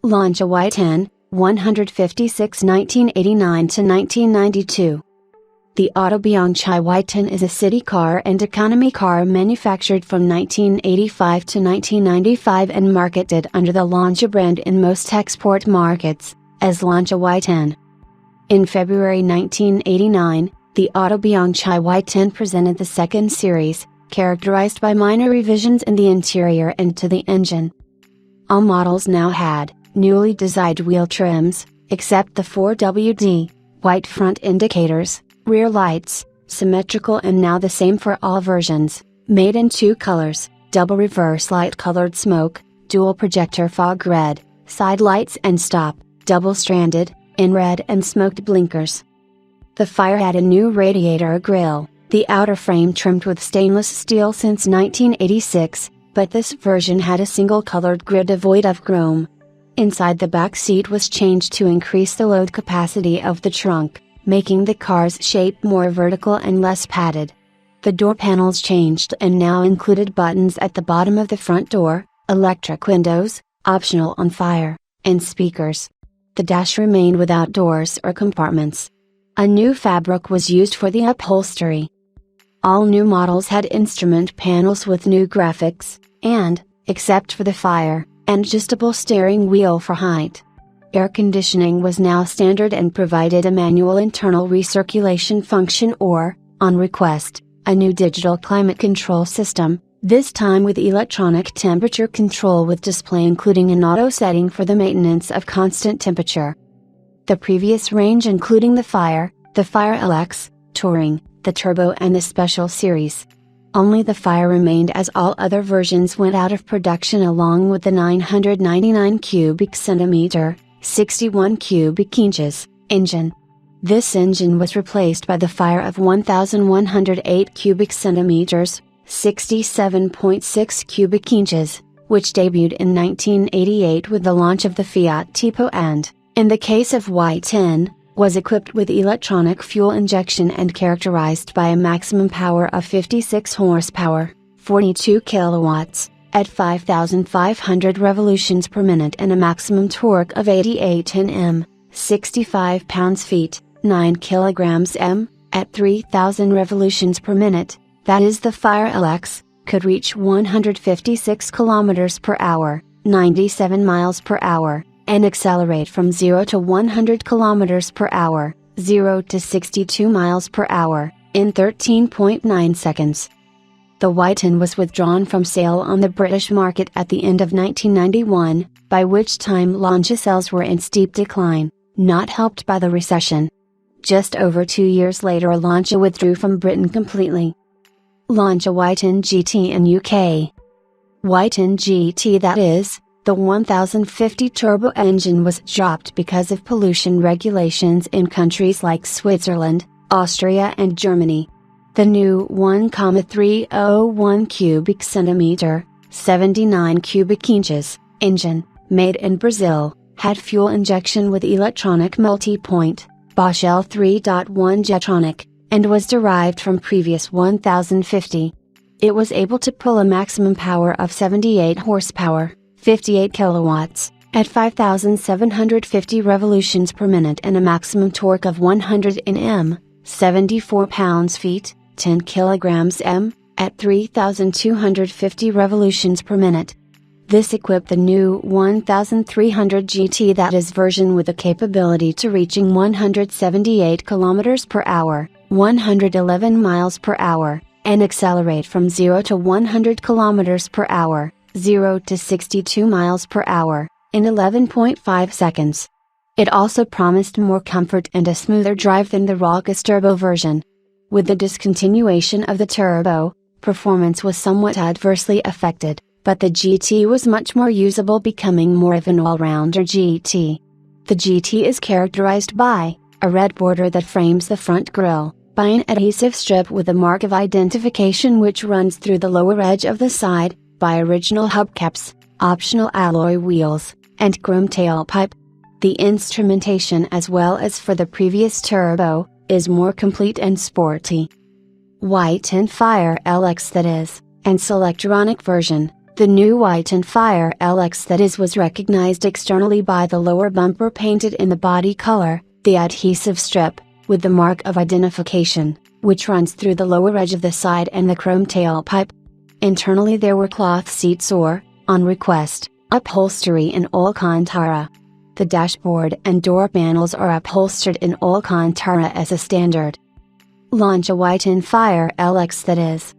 Lancia Y10, 156 1989 to 1992. The Lancia Y10 is a city car and economy car manufactured from 1985 to 1995 and marketed under the Lancia brand in most export markets, as Lancia Y10. In February 1989, the Lancia Y10 presented the second series, characterized by minor revisions in the interior and to the engine. All models now had newly designed wheel trims, except the 4WD, white front indicators, rear lights, symmetrical and now the same for all versions, made in two colors, double reverse light colored smoke, dual projector fog red, side lights and stop, double stranded, in red and smoked blinkers. The Fire had a new radiator grille, the outer frame trimmed with stainless steel since 1986, but this version had a single colored grid devoid of chrome. Inside the back seat was changed to increase the load capacity of the trunk, making the car's shape more vertical and less padded. The door panels changed and now included buttons at the bottom of the front door, electric windows, optional on fire, and speakers. The dash remained without doors or compartments. A new fabric was used for the upholstery. All new models had instrument panels with new graphics, and, except for the Fire, an adjustable steering wheel for height. Air conditioning was now standard and provided a manual internal recirculation function or, on request, a new digital climate control system, this time with electronic temperature control with display including an auto setting for the maintenance of constant temperature. The previous range including the Fire LX, Touring, the Turbo and the Special Series. Only the Fire remained as all other versions went out of production along with the 999 cubic centimeter, 61 cubic inches, engine. This engine was replaced by the Fire of 1108 cubic centimeters, 67.6 cubic inches, which debuted in 1988 with the launch of the Fiat Tipo and, in the case of Y10, was equipped with electronic fuel injection and characterized by a maximum power of 56 horsepower, 42 kilowatts, at 5,500 revolutions per minute and a maximum torque of 88 Nm, 65 pounds-feet, 9 kilograms m, at 3,000 revolutions per minute, that is the Fire LX, could reach 156 kilometers per hour, 97 miles per hour, and accelerate from 0 to 100 km per hour, 0 to 62 miles per hour, in 13.9 seconds. The Y10 was withdrawn from sale on the British market at the end of 1991, by which time Lancia sales were in steep decline, not helped by the recession. Just over 2 years later Lancia withdrew from Britain completely. Lancia Y10 GT in UK. Y10 GT, that is, the 1050 turbo engine, was dropped because of pollution regulations in countries like Switzerland, Austria and Germany. The new 1,301 cubic centimeter, 79 cubic inches, engine, made in Brazil, had fuel injection with electronic multi-point, Bosch L3.1 Jetronic, and was derived from previous 1050. It was able to pull a maximum power of 78 horsepower. 58 kilowatts, at 5,750 revolutions per minute and a maximum torque of 100 Nm, 74 pounds-feet, 10 kilograms m, at 3,250 revolutions per minute. This equipped the new 1300 GT, that is version with the capability to reaching 178 kilometers per hour, 111 miles per hour, and accelerate from 0 to 100 kilometers per hour. 0 to 62 miles per hour, in 11.5 seconds. It also promised more comfort and a smoother drive than the raucous turbo version. With the discontinuation of the turbo, performance was somewhat adversely affected, but the GT was much more usable, becoming more of an all-rounder GT. The GT is characterized by a red border that frames the front grille, by an adhesive strip with a mark of identification which runs through the lower edge of the side, by original hubcaps, optional alloy wheels, and chrome tailpipe. The instrumentation, as well as for the previous turbo, is more complete and sporty. Y10 Fire LX, that is, and Selectronic version. The new Y10 Fire LX that is was recognized externally by the lower bumper painted in the body color, the adhesive strip, with the mark of identification, which runs through the lower edge of the side and the chrome tailpipe. Internally there were cloth seats or, on request, upholstery in Alcantara. The dashboard and door panels are upholstered in Alcantara as a standard. Lancia Y10 Fire LX that is.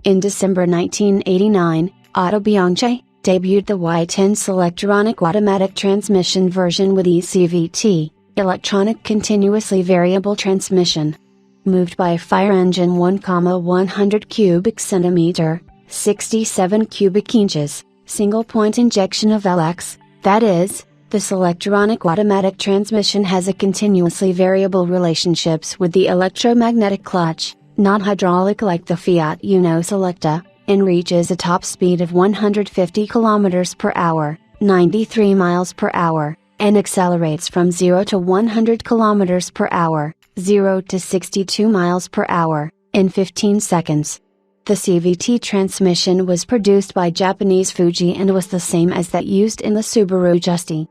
In December 1989, Autobianchi debuted the Y10 Selectronic automatic transmission version with ECVT, electronic continuously variable transmission. Moved by a fire engine 100 cubic centimeter, 67 cubic inches, single point injection of LX, that is, the Selectronic automatic transmission has a continuously variable relationships with the electromagnetic clutch, not hydraulic like the Fiat Uno Selecta, and reaches a top speed of 150 km per hour, 93 miles per hour, and accelerates from 0 to 100 km per hour, 0 to 62 miles per hour, in 15 seconds. The CVT transmission was produced by Japanese Fuji and was the same as that used in the Subaru Justy.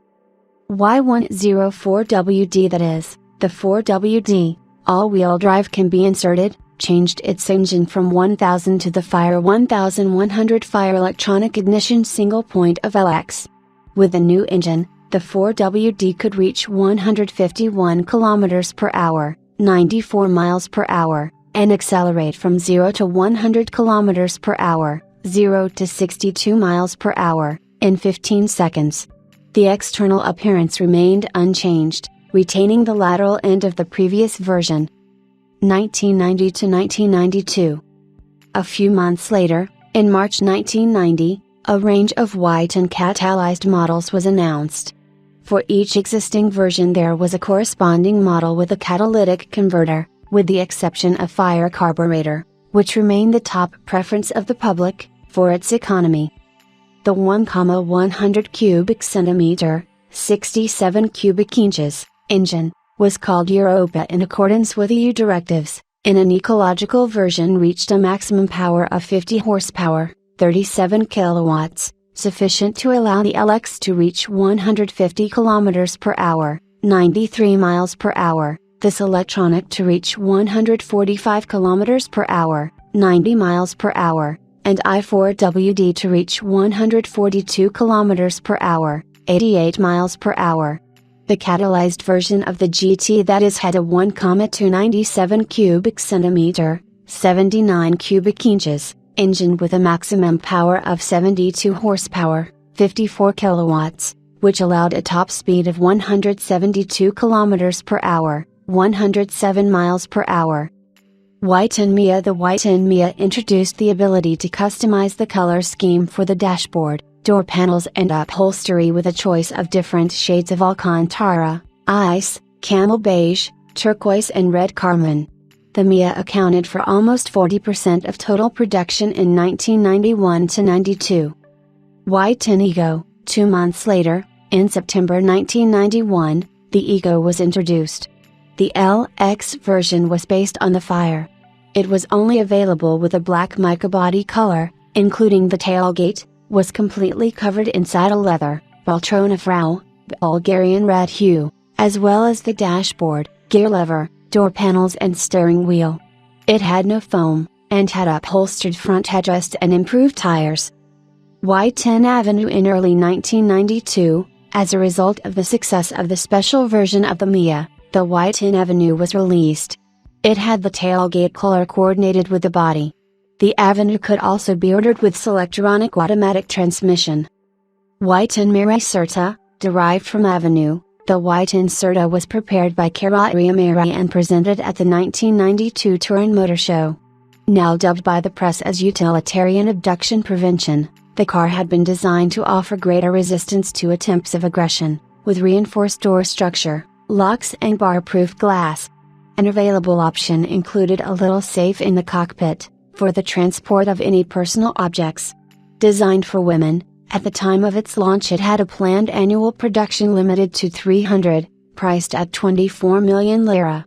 Y104WD that is, the 4WD, all-wheel drive can be inserted, changed its engine from 1000 to the Fire 1100 Fire electronic ignition single point of LX. With the new engine, the 4WD could reach 151 km per hour, 94 miles per hour, and accelerate from 0 to 100 km per hour, 0 to 62 miles per hour, in 15 seconds. The external appearance remained unchanged, retaining the lateral end of the previous version. 1990 to 1992. A few months later, in March 1990, a range of Y10 catalyzed models was announced. For each existing version there was a corresponding model with a catalytic converter, with the exception of Fire carburetor, which remained the top preference of the public, for its economy. The 100 cubic centimeter, 67 cubic inches, engine, was called Europa in accordance with EU directives, and an ecological version reached a maximum power of 50 horsepower, 37 kilowatts, sufficient to allow the LX to reach 150 km per hour, 93 miles per hour, this electronic to reach 145 km per hour, 90 miles per hour, and I4WD to reach 142 km per hour, 88 miles per hour. The catalyzed version of the GT that is had a 1,297 cubic centimeter, 79 cubic inches, engine with a maximum power of 72 horsepower, 54 kilowatts, which allowed a top speed of 172 km per hour, 107 miles per hour. Y10 Mia. The Y10 Mia introduced the ability to customize the color scheme for the dashboard, door panels and upholstery with a choice of different shades of Alcantara, ice, camel beige, turquoise and red carmine. The Mia accounted for almost 40% of total production in 1991 to 92. Y10 Ego. 2 months later, in September 1991, the Ego was introduced. The LX version was based on the Fire. It was only available with a black mica body color, including the tailgate, was completely covered in saddle leather, Baltrona Frau, Bulgarian red hue, as well as the dashboard, gear lever, door panels and steering wheel. It had no foam, and had upholstered front headrest and improved tires. Y10 Avenue. In early 1992, as a result of the success of the special version of the Mia, the Y10 Avenue was released. It had the tailgate color coordinated with the body. The Avenue could also be ordered with Selectronic automatic transmission. Y10 Mira Certa, derived from Avenue, the Y10 Certa was prepared by Carrozzeria Mira and presented at the 1992 Turin Motor Show. Now dubbed by the press as utilitarian abduction prevention, the car had been designed to offer greater resistance to attempts of aggression, with reinforced door structure, locks and bar-proof glass. An available option included a little safe in the cockpit, for the transport of any personal objects. Designed for women, at the time of its launch it had a planned annual production limited to 300, priced at 24 million lira.